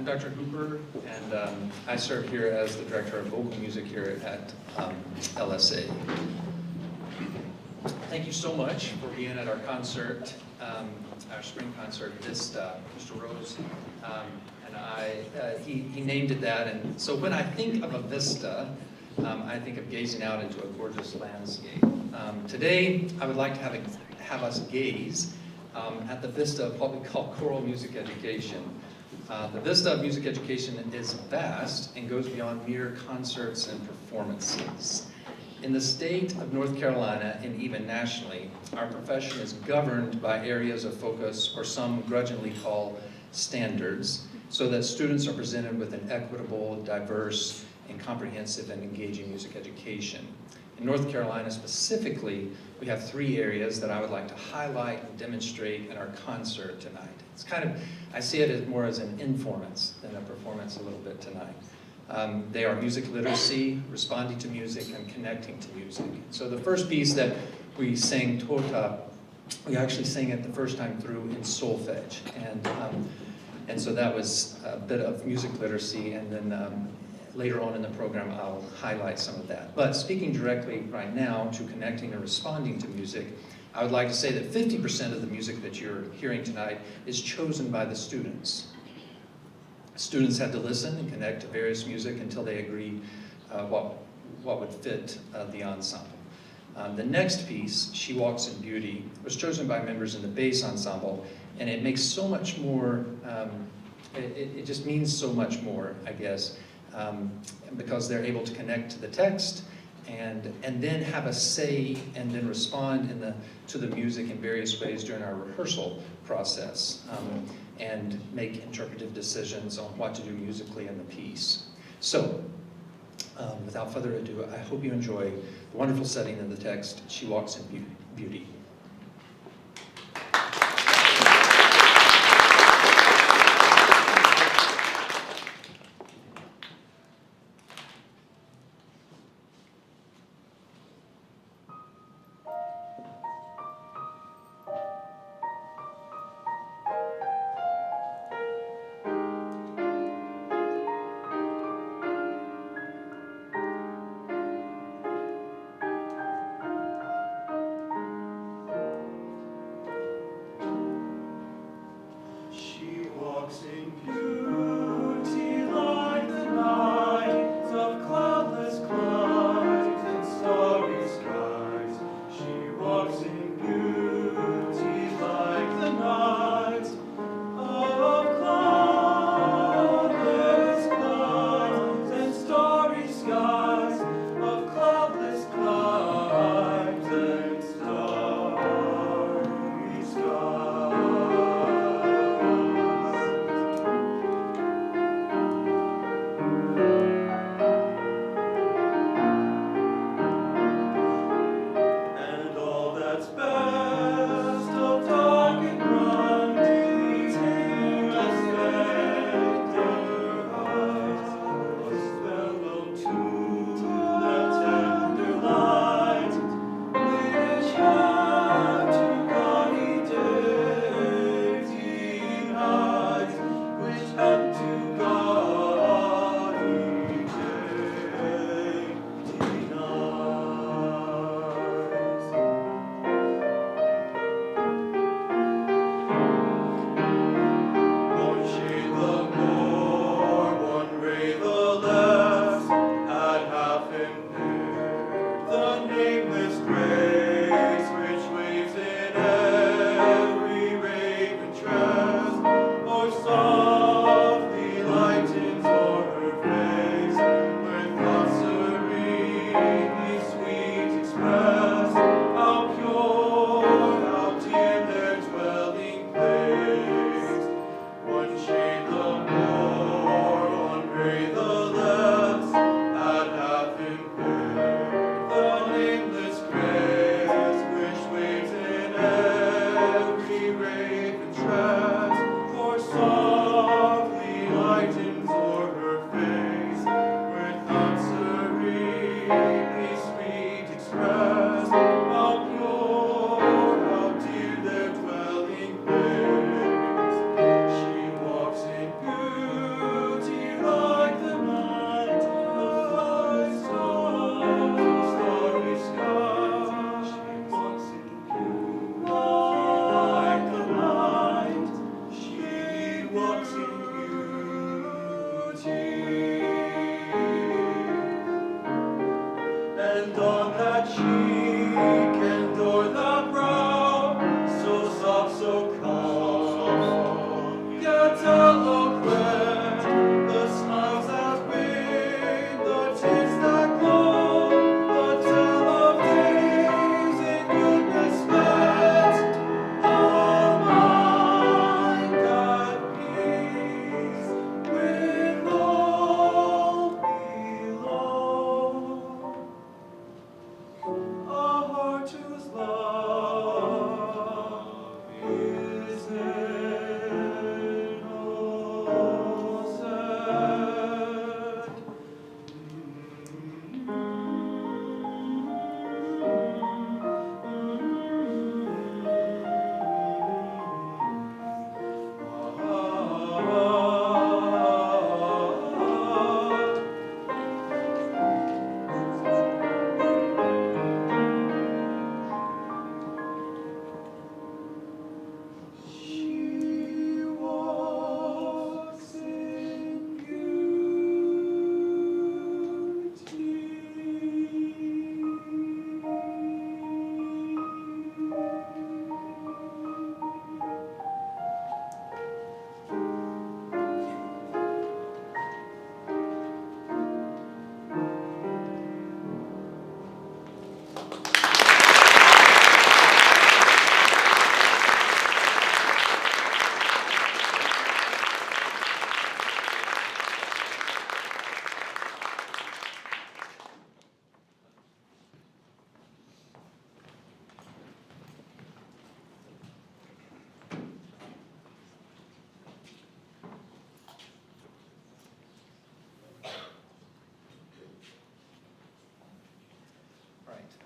I'm Dr. Hooper, and I serve here as the Director of Vocal Music here at LSA. Thank you so much for being at our concert, our spring concert, Vista. Mr. Rose and I, he named it that, and so when I think of a vista, I think of gazing out into a gorgeous landscape. Today, I would like to have us gaze at the vista of what we call choral music education. The vista of music education is vast and goes beyond mere concerts and performances. In the state of North Carolina, and even nationally, our profession is governed by areas of focus, or some grudgingly call standards, so that students are presented with an equitable, diverse, and comprehensive and engaging music education. In North Carolina specifically, we have three areas that I would like to highlight and demonstrate in our concert tonight. It's kind of, I see it as more as an informance than a performance a little bit tonight. They are music literacy, responding to music, and connecting to music. So the first piece that we sang, Tota, we actually sang it the first time through in solfege. And so that was a bit of music literacy, and then later on in the program, I'll highlight some of that. But speaking directly right now to connecting and responding to music, I would like to say that 50% of the music that you're hearing tonight is chosen by the students. Students had to listen and connect to various music until they agreed what would fit the ensemble. The next piece, She Walks in Beauty, was chosen by members in the bass ensemble, and it makes so much more, it just means so much more, I guess, because they're able to connect to the text and then have a say and then respond to the music in various ways during our rehearsal process and make interpretive decisions on what to do musically in the piece. So, without further ado, I hope you enjoy the wonderful setting of the text, She Walks in Beauty.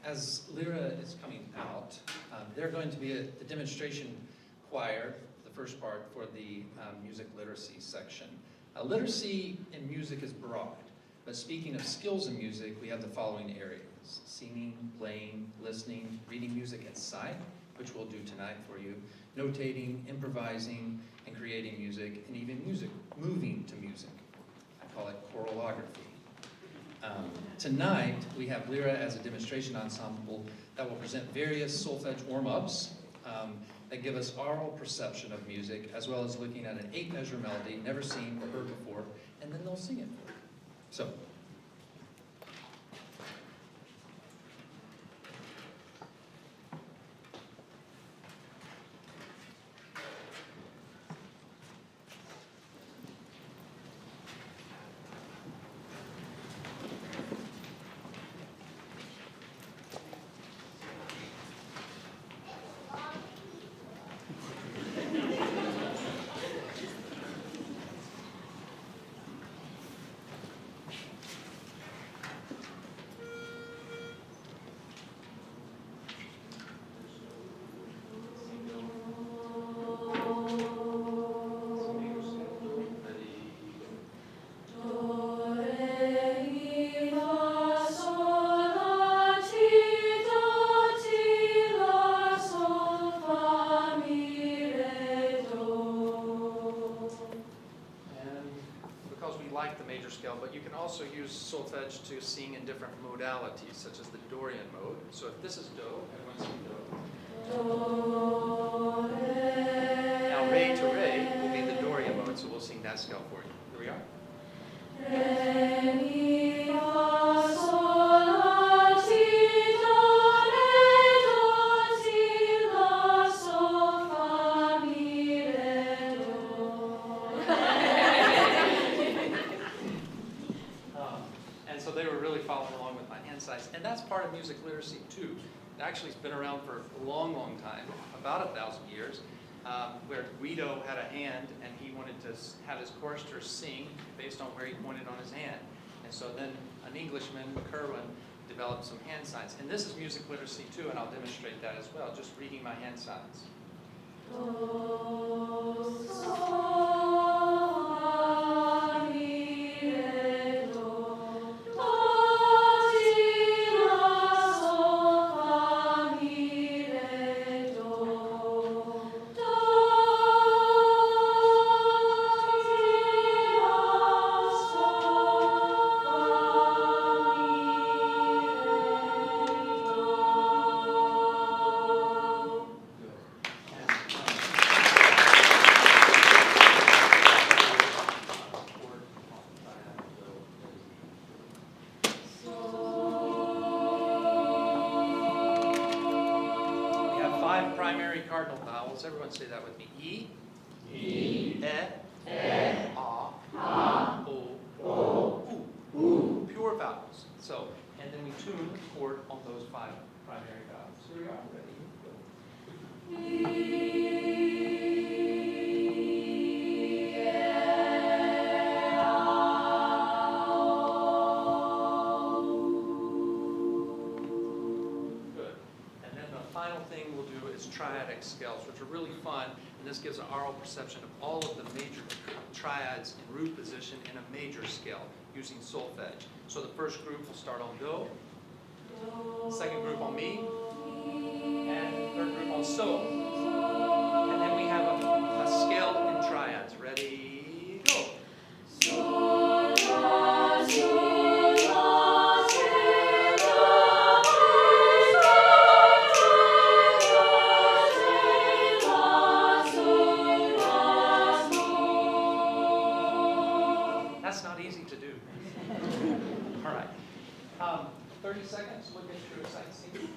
As Lyra is coming out, they're going to be the demonstration choir, the first part for the music literacy section. Literacy in music is broad, but speaking of skills in music, we have the following areas: singing, playing, listening, reading music at sight, which we'll do tonight for you, notating, improvising, and creating music, and even music, moving to music. I call it choralography. Tonight, we have Lyra as a demonstration ensemble that will present various solfege warm-ups that give us aural perception of music, as well as looking at an 8-measure melody never seen or heard before, and then they'll sing it for you. So. But you can also use solfege to sing in different modalities, such as the Dorian mode. So if this is Do, everyone sing Do. Now Re to Re will be the Dorian mode, so we'll sing that scale for you. Here we are. Re, mi, fa, sol, la, si, do, re, do, si, la, sol, fa, mi, re, do. So they were really following along with my hand size. And that's part of music literacy too. It actually has been around for a long, long time, about 1,000 years, where Guido had a hand and he wanted to have his choristers sing based on where he pointed on his hand. And so then an Englishman, Kerwin, developed some hand signs. And this is music literacy too, and I'll demonstrate that as well, just reading my hand signs. Do, sol, la, mi, re, do. primary cardinal vowels. Everyone say that with me. E, E, A, O, U. Pure vowels. So, and then we tune the chord on those 5 primary vowels. Here we are. Triadic scales, which are really fun, and this gives an aural perception of all of the major triads in root position in a major scale using solfege. So the first group will start on Do, second group on Mi, and third group on So. And then we have a scale in triads. Ready, go. That's not easy to do. All right. 30 seconds, we'll get through a sight scene.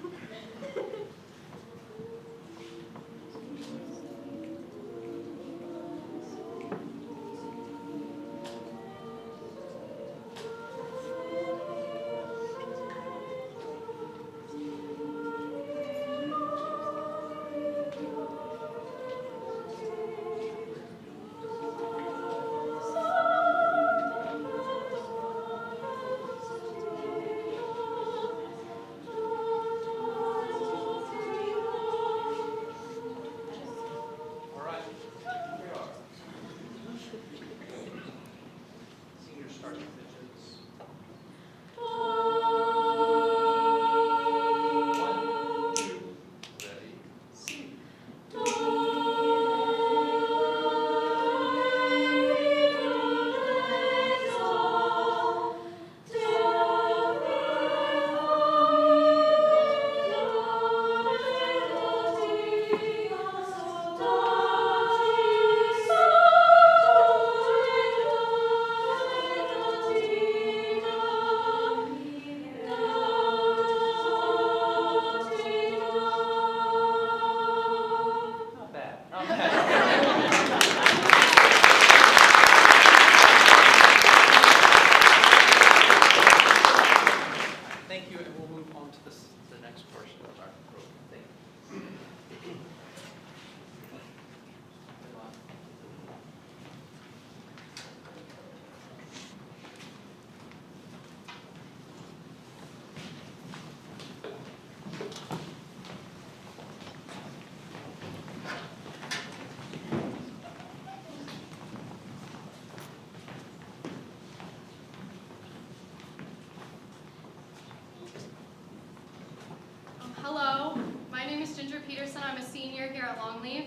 I'm a senior here at Longleaf.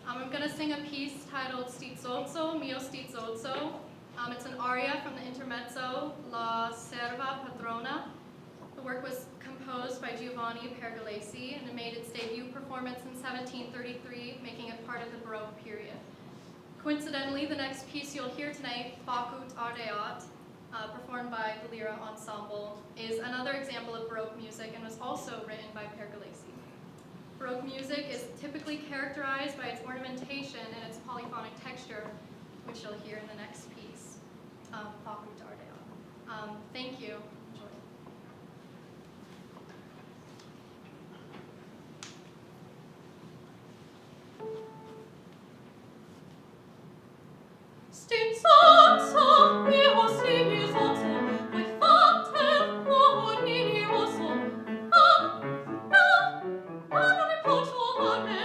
I'm going to sing a piece titled Stizozzo, Mio Stizozzo. It's an aria from the intermezzo La Serva Padrona. The work was composed by Giovanni Pergolesi, and it made its debut performance in 1733, making it part of the Baroque period. Coincidentally, the next piece you'll hear tonight, Facut Ardeat, performed by the Lira Ensemble, is another example of Baroque music and was also written by Pergolesi. Baroque music is typically characterized by its ornamentation and its polyphonic texture, which you'll hear in the next piece, Facut Ardeat. Thank you. Enjoy. Stizozzo, mio stizozzo, voi fate cuor nidioso. Non mi posso vorre,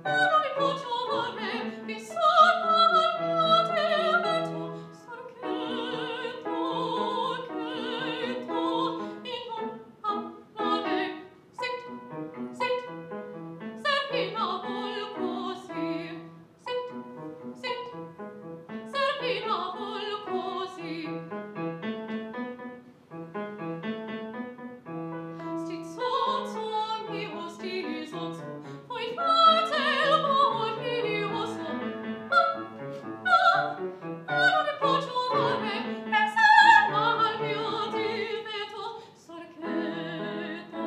non mi posso vorre, mi sono al mio vento, sarchetto, in non parlare, sit, serpina vol così, sit, serpina vol così. Stizozzo, mio stizozzo, voi fate il cuor nidioso. Non mi posso vorre, e serva al mio divetto, sarchetto,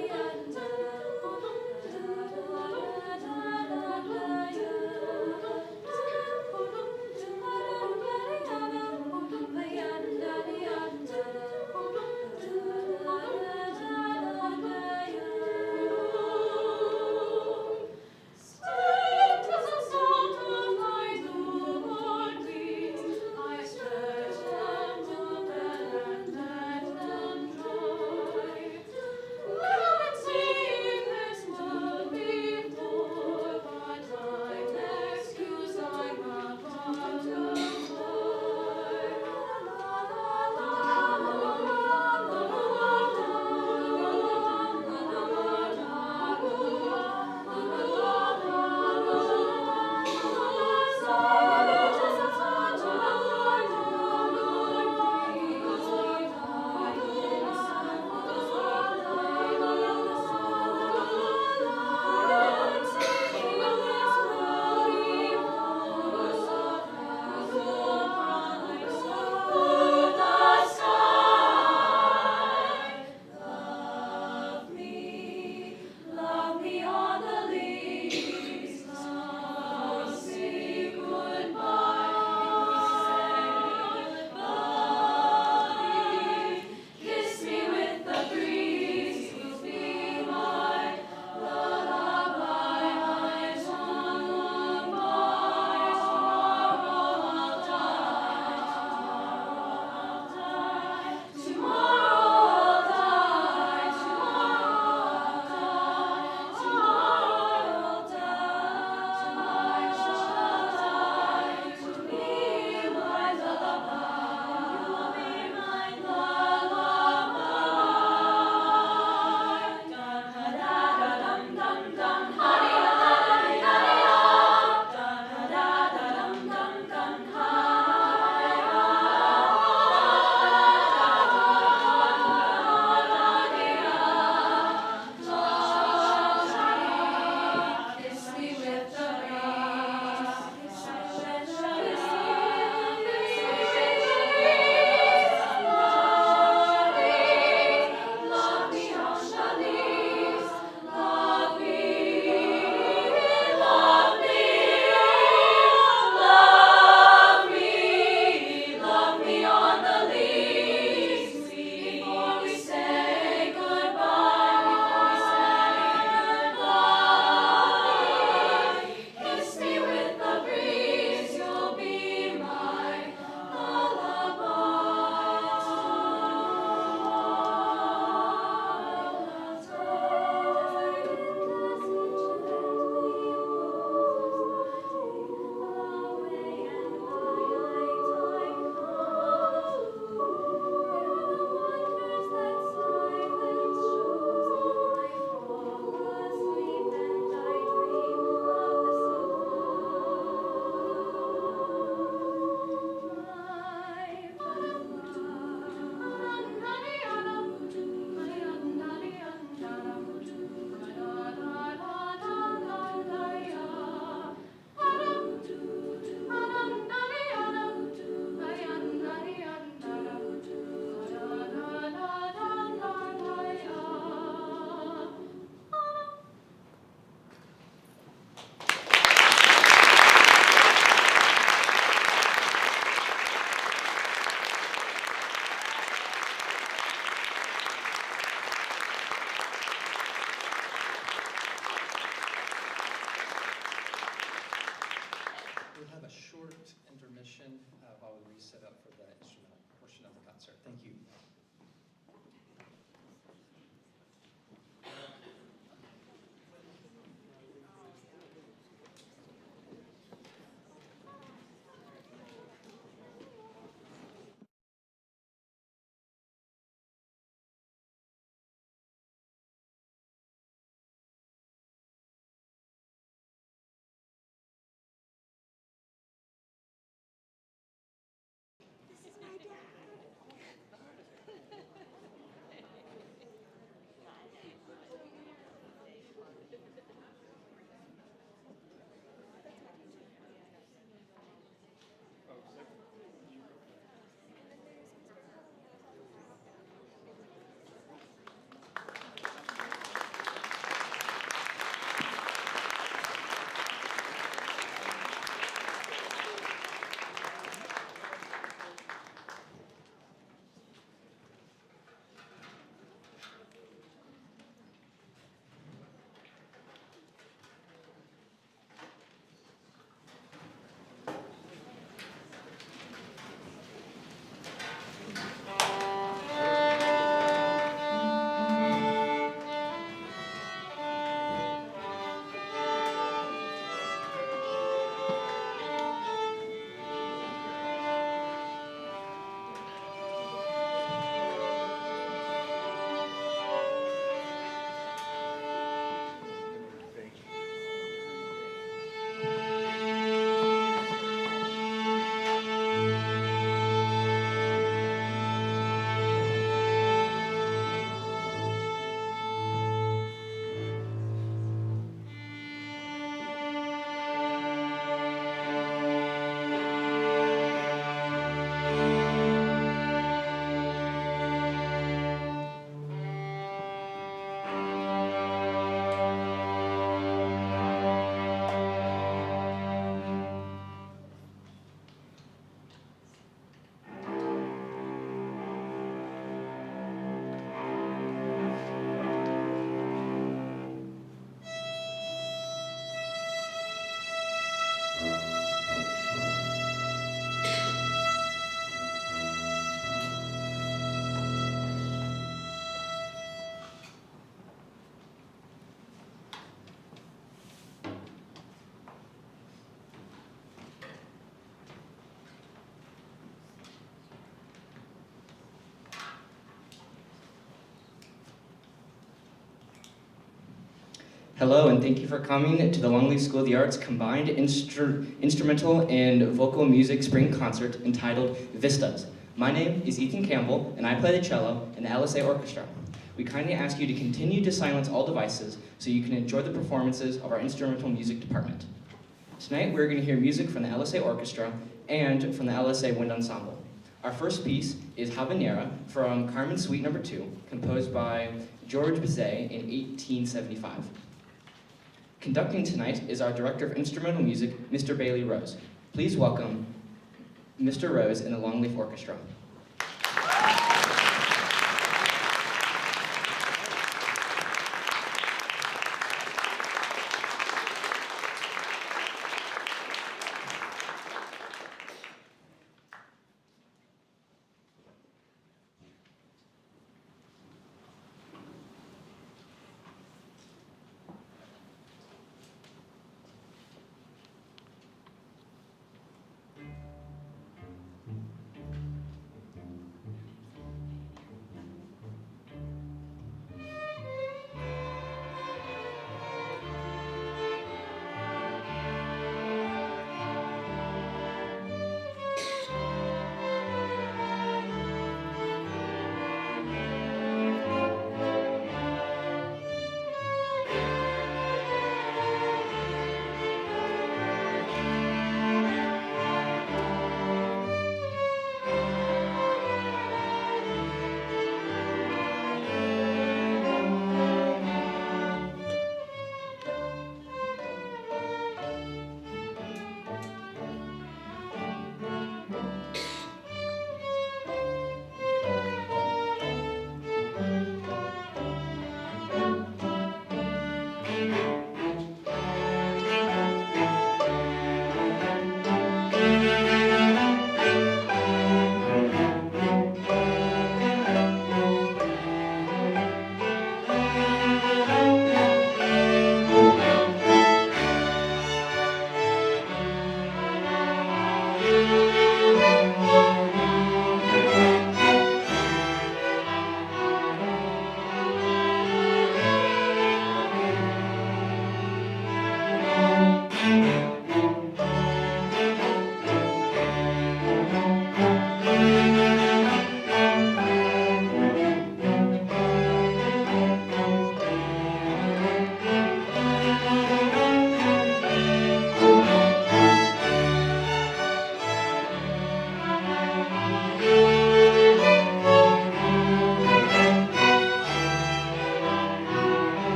Hello, and thank you for coming to the Longleaf School of the Arts Combined Instrumental and Vocal Music Spring Concert entitled Vistas. My name is Ethan Campbell, and I play the cello in the LSA Orchestra. We kindly ask you to continue to silence all devices so you can enjoy the performances of our instrumental music department. Tonight, we're going to hear music from the LSA Orchestra and from the LSA Wind Ensemble. Our first piece is Habanera from Carmen Suite No. 2, composed by George Bizet in 1875. Conducting tonight is our Director of Instrumental Music, Mr. Bailey Rose. Please welcome Mr. Rose and the Longleaf Orchestra.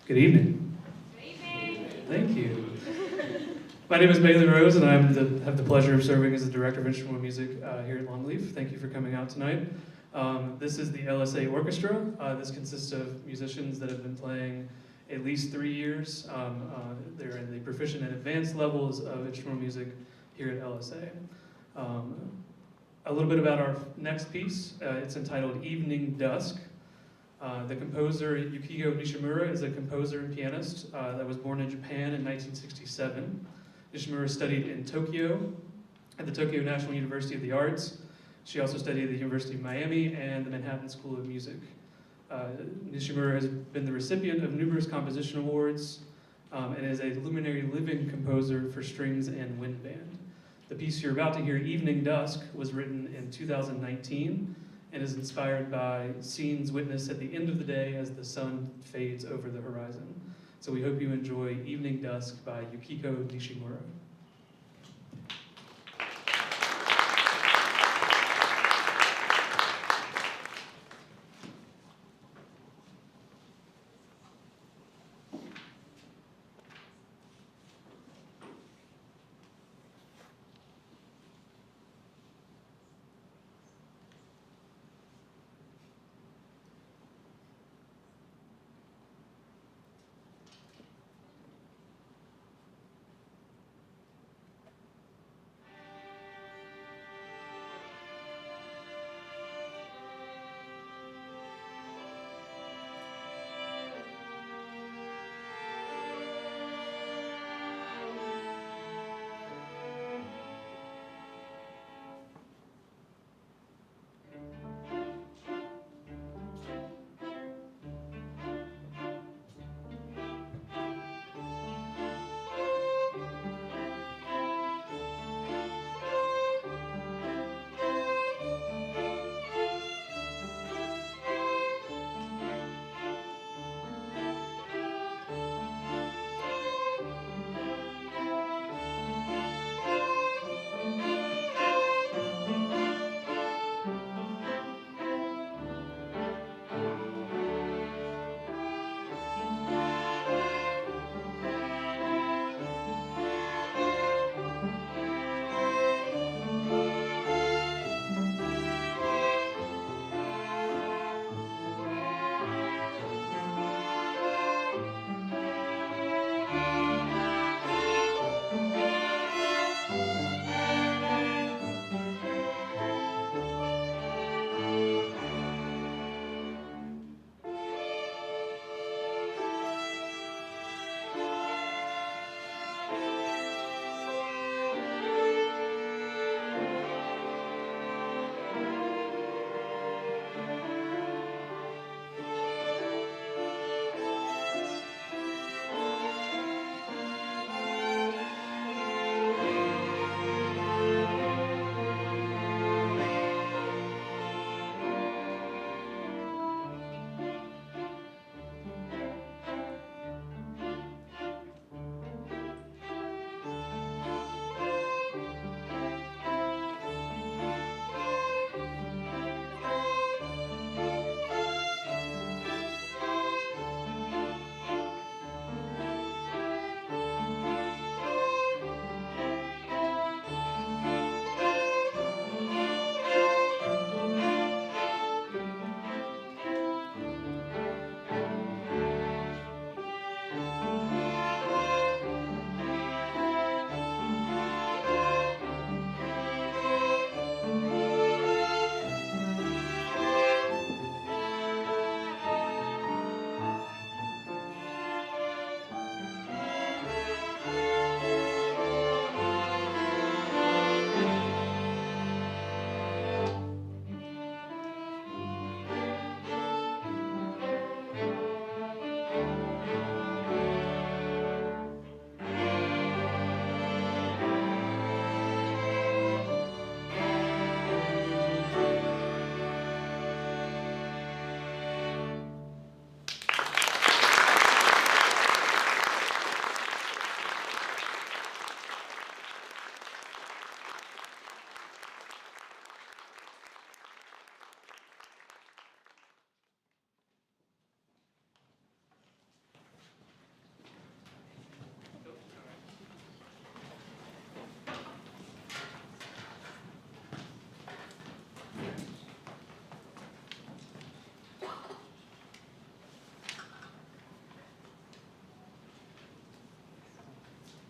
Good evening. Good evening. Thank you. My name is Bailey Rose, and I have the pleasure of serving as the Director of Instrumental Music here at Longleaf. Thank you for coming out tonight. This is the LSA Orchestra. This consists of musicians that have been playing at least 3 years. They're in the proficient and advanced levels of instrumental music here at LSA. A little bit about our next piece. It's entitled Evening Dusk. The composer Yukiko Nishimura is a composer and pianist that was born in Japan in 1967. Nishimura studied in Tokyo at the Tokyo National University of the Arts. She also studied at the University of Miami and the Manhattan School of Music. Nishimura has been the recipient of numerous composition awards and is a luminary living composer for strings and wind band. The piece you're about to hear, Evening Dusk, was written in 2019 and is inspired by scenes witnessed at the end of the day as the sun fades over the horizon. So we hope you enjoy Evening Dusk by Yukiko Nishimura.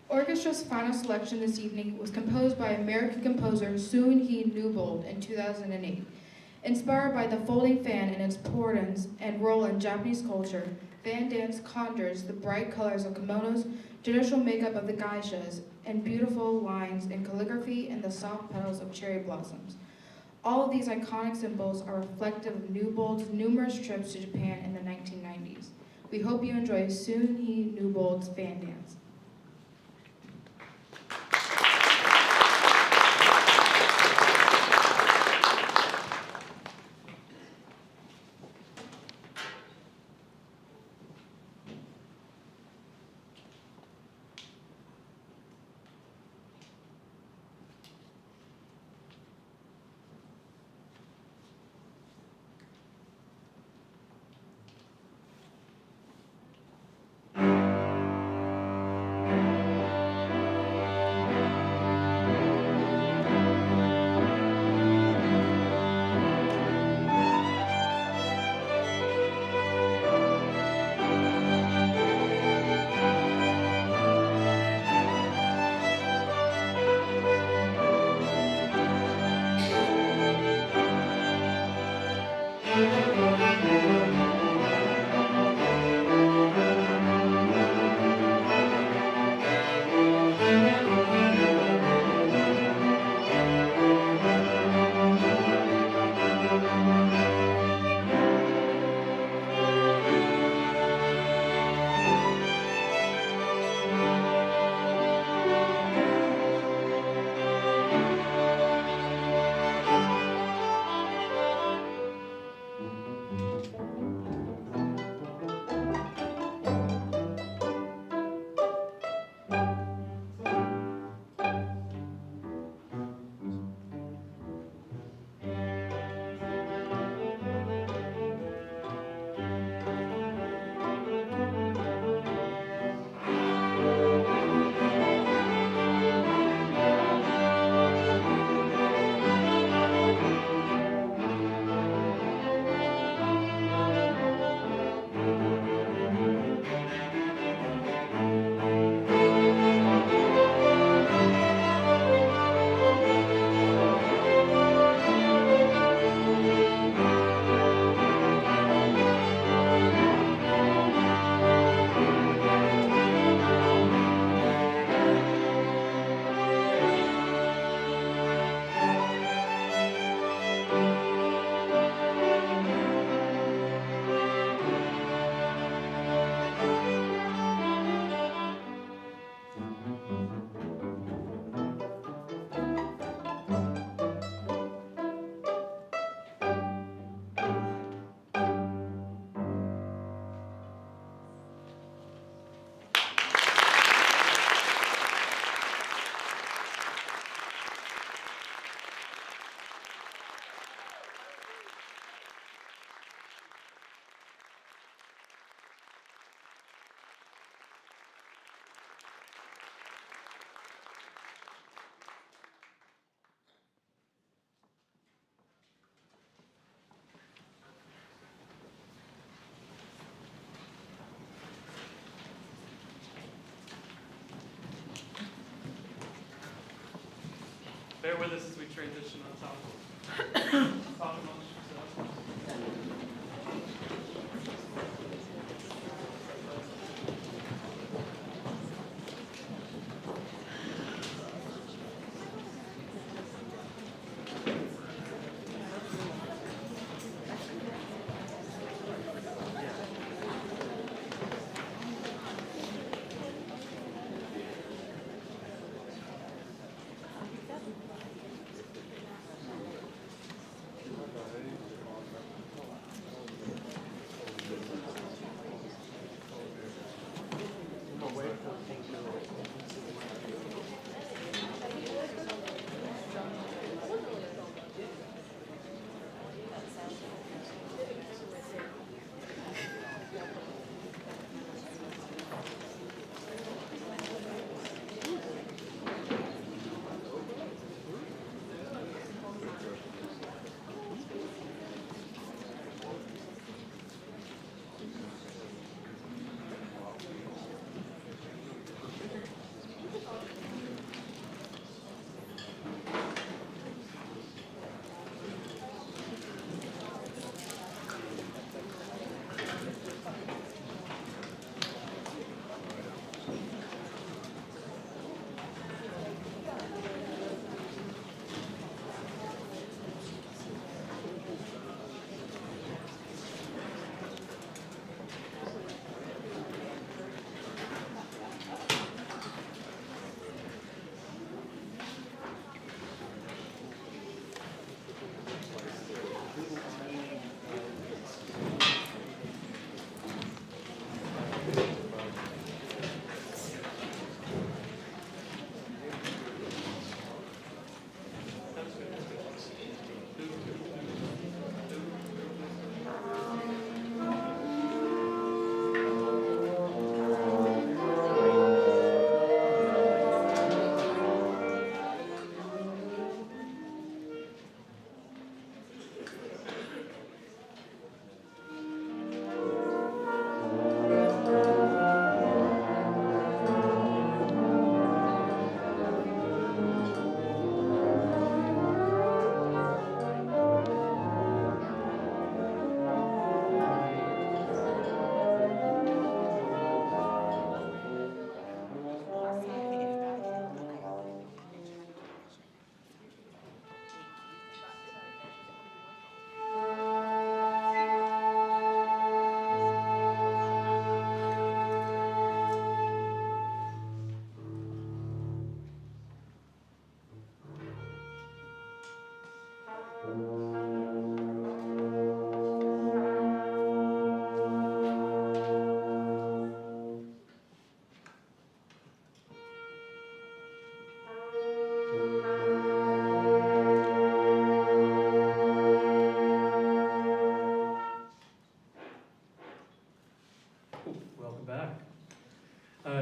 Orchestra's final selection this evening was composed by American composer Soon-Hee Newbold in 2008. Inspired by the folding fan and its importance and role in Japanese culture, fan dance conjures the bright colors of kimonos, traditional makeup of the geishas, and beautiful lines in calligraphy and the soft petals of cherry blossoms. All of these iconic symbols are reflective of Newbold's numerous trips to Japan in the 1990s. We hope you enjoy Soon-Hee Newbold's fan dance. Bear with us as we transition on top. Top of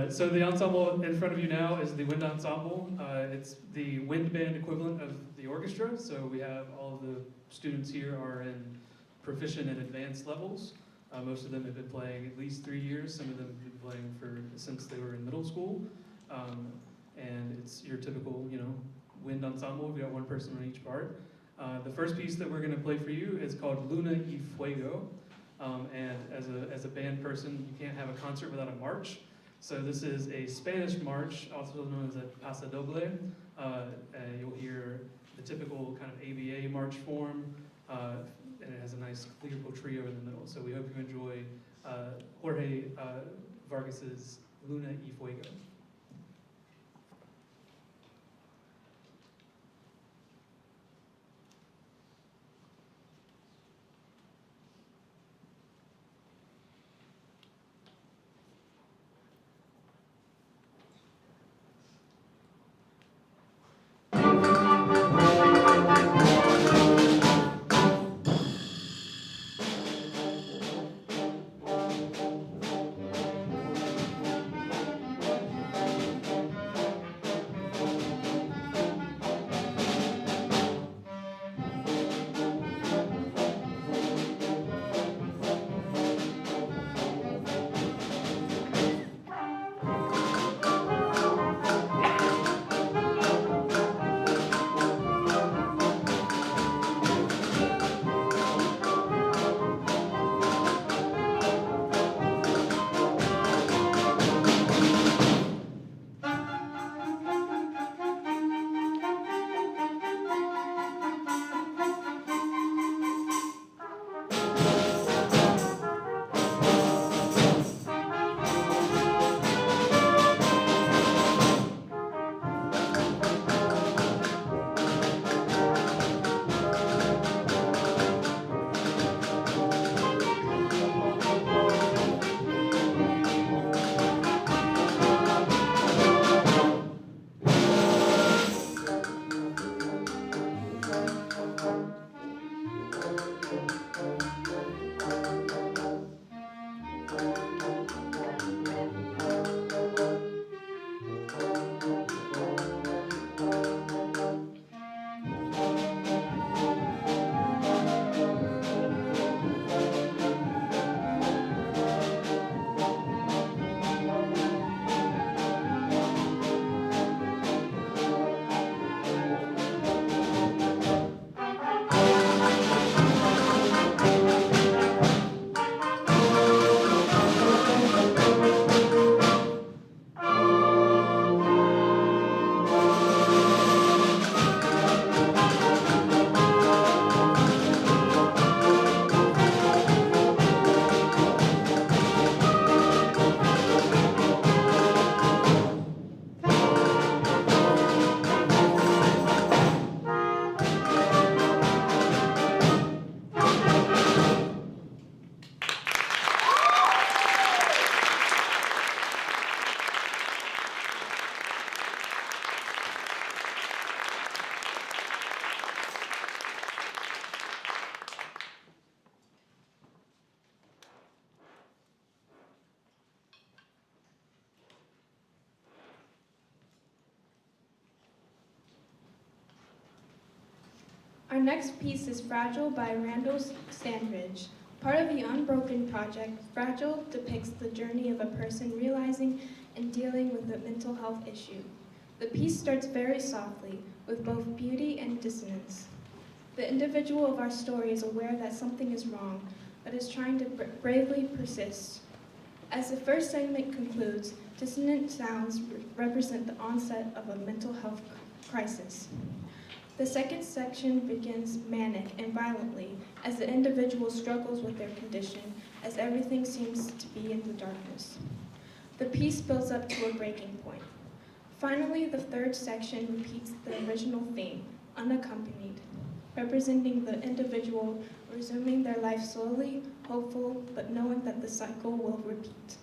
So the ensemble in front of you now is the wind ensemble. It's the wind band equivalent of the orchestra. So we have all of the students here are in proficient and advanced levels. Most of them have been playing at least 3 years. Some of them have been playing since they were in middle school. And it's your typical, wind ensemble. We've got one person on each part. The first piece that we're going to play for you is called Luna y Fuego. And as a band person, you can't have a concert without a march. So this is a Spanish march, also known as a pasodoble. You'll hear the typical kind of ABA march form, and it has a nice lyrical trio in the middle. So we hope you enjoy Jorge Vargas's Luna y Fuego. Our next piece is Fragile by Randall Sandridge. Part of the Unbroken project, Fragile depicts the journey of a person realizing and dealing with a mental health issue. The piece starts very softly, with both beauty and dissonance. The individual of our story is aware that something is wrong, but is trying to bravely persist. As the first segment concludes, dissonant sounds represent the onset of a mental health crisis. The second section begins manic and violently as the individual struggles with their condition, as everything seems to be in the darkness. The piece builds up to a breaking point. Finally, the third section repeats the original theme, unaccompanied, representing the individual resuming their life slowly, hopeful, but knowing that the cycle will repeat.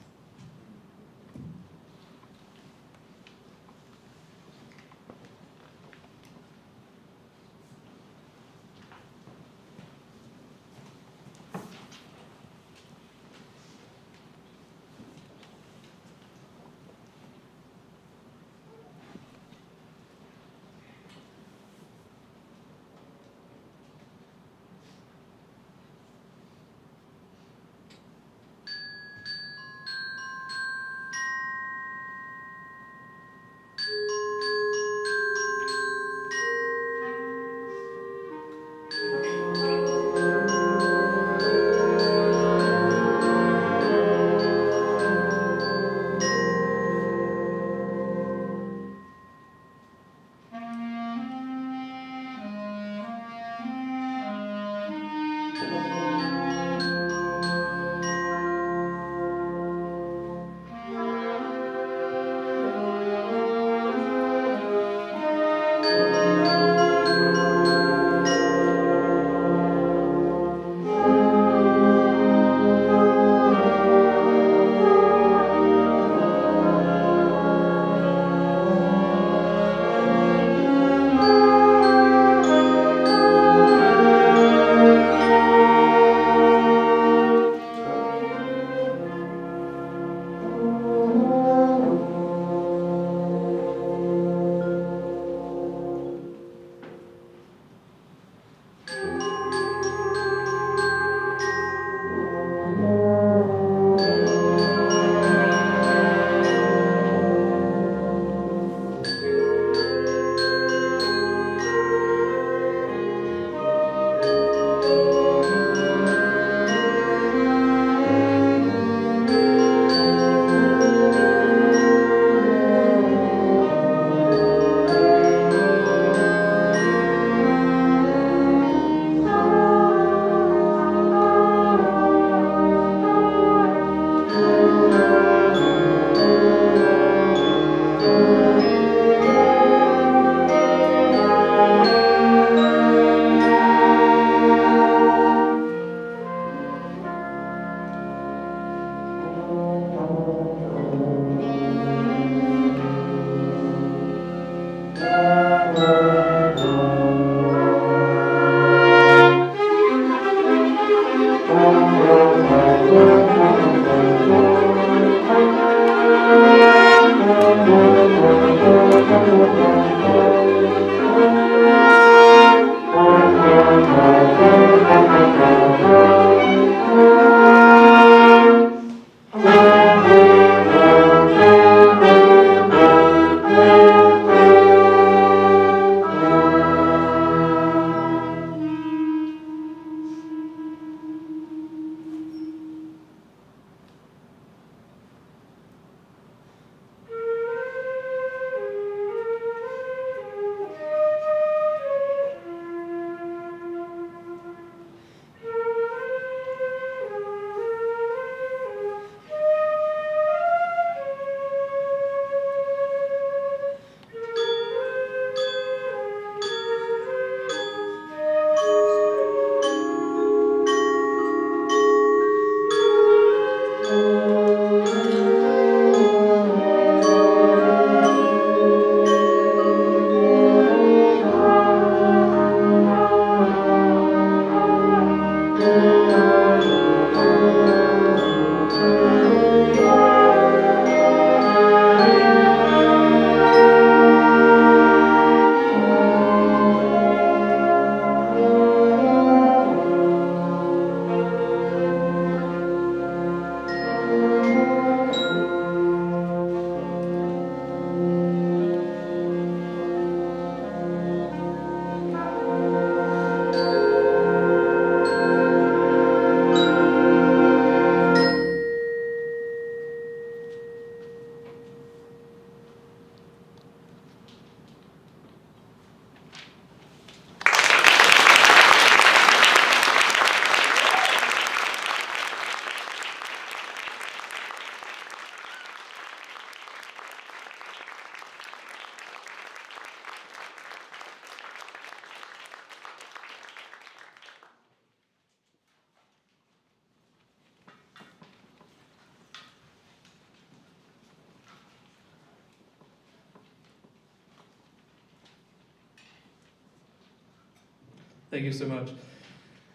Thank you so much.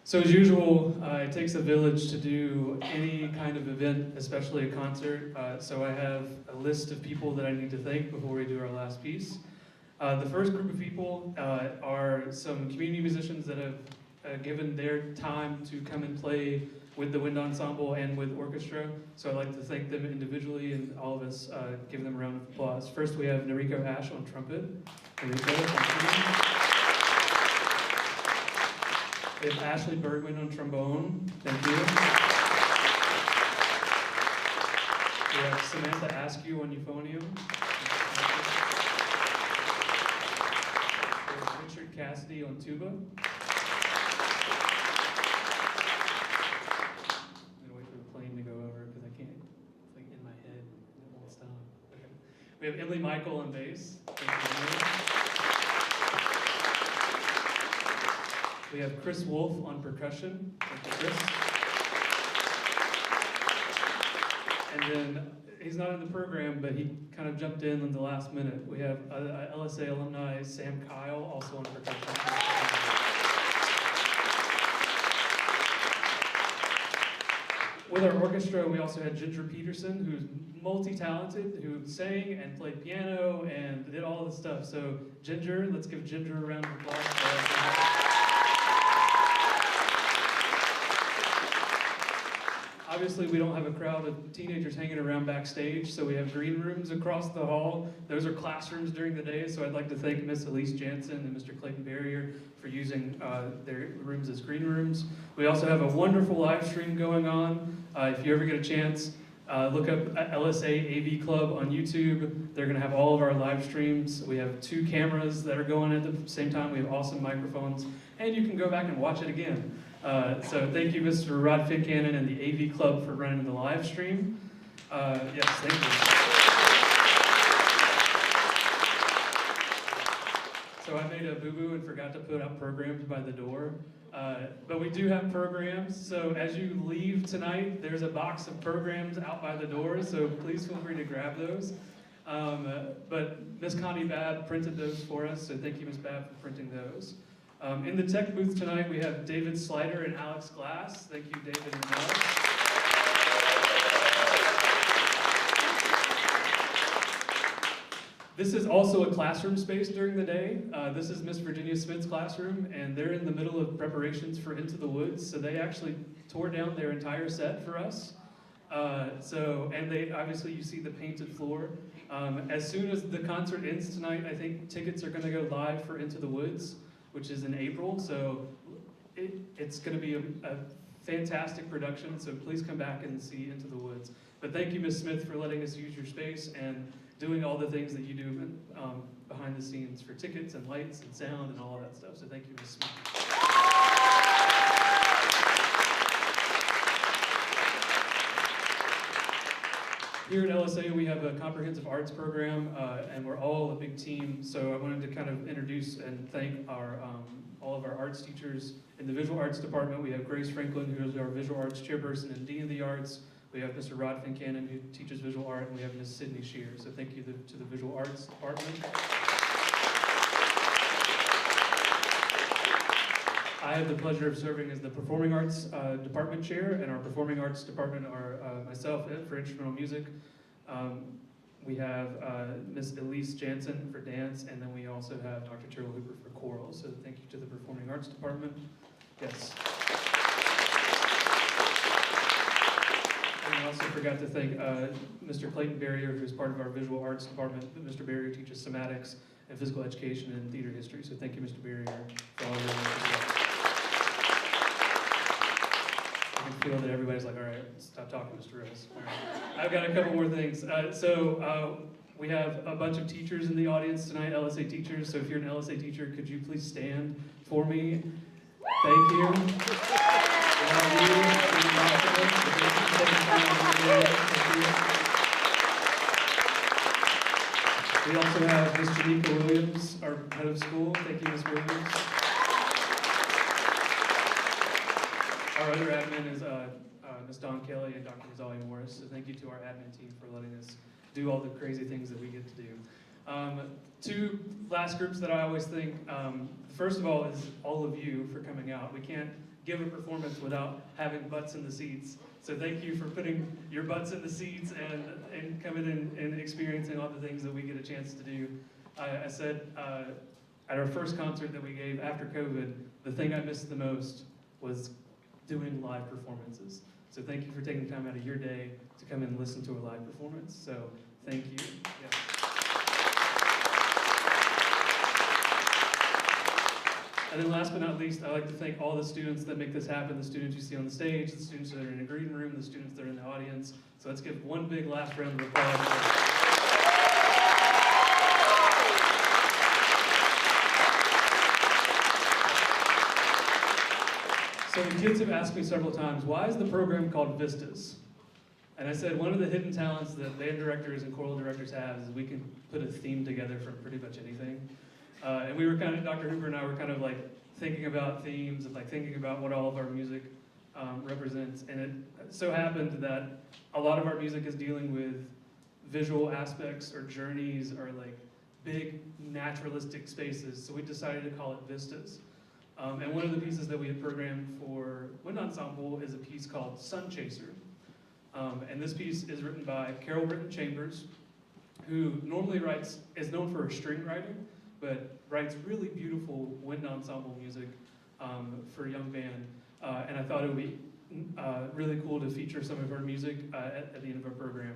So as usual, it takes a village to do any kind of event, especially a concert. So I have a list of people that I need to thank before we do our last piece. The first group of people are some community musicians that have given their time to come and play with the wind ensemble and with orchestra. So I'd like to thank them individually, and all of us give them a round of applause. First we have Noriko Ash on trumpet. Noriko, thank you. We have Ashley Bergman on trombone. Thank you. We have Samantha Askew on euphonium. We have Richard Cassidy on tuba. I'm gonna wait for the plane to go over because I can't, it's like in my head, it won't stop. Okay. We have Emily Michael on bass. Thank you, Emily. We have Chris Wolf on percussion. Thank you, Chris. And then, he's not in the program, but he kind of jumped in the last minute. We have LSA alumni Sam Kyle, also on percussion. With our orchestra, we also had Ginger Peterson, who's multi-talented, who sang and played piano and did all this stuff. So Ginger, let's give Ginger a round of applause. Obviously, we don't have a crowd of teenagers hanging around backstage, so we have green rooms across the hall. Those are classrooms during the day, so I'd like to thank Miss Elise Jansen and Mr. Clayton Barrier for using their rooms as green rooms. We also have a wonderful live stream going on. If you ever get a chance, look up LSA AV Club on YouTube. They're gonna have all of our live streams. We have 2 cameras that are going at the same time. We have awesome microphones, and you can go back and watch it again. So thank you, Mr. Rod Fincannon and the AV Club for running the live stream. Yes, thank you. So I made a boo-boo and forgot to put out programs by the door. But we do have programs, so as you leave tonight, there's a box of programs out by the door, so please feel free to grab those. But Miss Connie Babb printed those for us, so thank you, Miss Babb, for printing those. In the tech booth tonight, we have David Slider and Alex Glass. Thank you, David and Alex. This is also a classroom space during the day. This is Miss Virginia Smith's classroom, and they're in the middle of preparations for Into the Woods, so they actually tore down their entire set for us. And they obviously, you see the painted floor. As soon as the concert ends tonight, I think tickets are going to go live for Into the Woods, which is in April, so it's going to be a fantastic production, so please come back and see Into the Woods. But thank you, Ms. Smith, for letting us use your space and doing all the things that you do behind the scenes for tickets and lights and sound and all of that stuff, so thank you, Ms. Smith. Here at LSA, we have a comprehensive arts program, and we're all a big team, so I wanted to kind of introduce and thank all of our arts teachers. In the visual arts department, we have Grace Franklin, who is our visual arts chairperson and dean of the arts. We have Mr. Rod Fincannon, who teaches visual art, and we have Ms. Sydney Shear. So thank you to the visual arts department. I have the pleasure of serving as the performing arts department chair, and our performing arts department are myself for instrumental music. We have Ms. Elise Jansen for dance, and then we also have Dr. Terrell Hooper for choral. So thank you to the performing arts department. Yes. And I also forgot to thank Mr. Clayton Barrier, who's part of our visual arts department. Mr. Barrier teaches somatics and physical education and theater history. So thank you, Mr. Barrier, for all your work. I can feel that everybody's like, all right, stop talking, Mr. Rose. All right. I've got a couple more things. We have a bunch of teachers in the audience tonight, LSA teachers. So if you're an LSA teacher, could you please stand for me? Thank you. We also have Ms. Janika Williams, our head of school. Thank you, Ms. Williams. Our other admin is Ms. Dawn Kelly and Dr. Rosalie Morris. So thank you to our admin team for letting us do all the crazy things that we get to do. Two last groups that I always think, first of all, is all of you for coming out. We can't give a performance without having butts in the seats. So thank you for putting your butts in the seats and coming in and experiencing all the things that we get a chance to do. I said at our first concert that we gave after COVID, the thing I missed the most was doing live performances. So thank you for taking time out of your day to come and listen to a live performance. So thank you. Yeah. And then last but not least, I'd like to thank all the students that make this happen, the students you see on the stage, the students that are in the green room, the students that are in the audience. So let's give one big last round of applause. So the kids have asked me several times, why is the program called Vistas? And I said, one of the hidden talents that band directors and choral directors have is we can put a theme together from pretty much anything. And we were kind of, Dr. Hooper and I were kind of like thinking about themes and like thinking about what all of our music represents. And it so happened that a lot of our music is dealing with visual aspects or journeys or like big naturalistic spaces. So we decided to call it Vistas. And one of the pieces that we had programmed for Wind Ensemble is a piece called Sun Chaser. And this piece is written by Carol Britton Chambers, who normally is known for her string writing, but writes really beautiful wind ensemble music for a young band. And I thought it would be really cool to feature some of her music at the end of our program.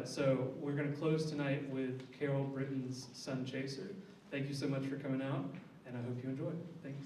So we're going to close tonight with Carol Britton's Sun Chaser. Thank you so much for coming out, and I hope you enjoy. Thanks.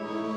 Thank you.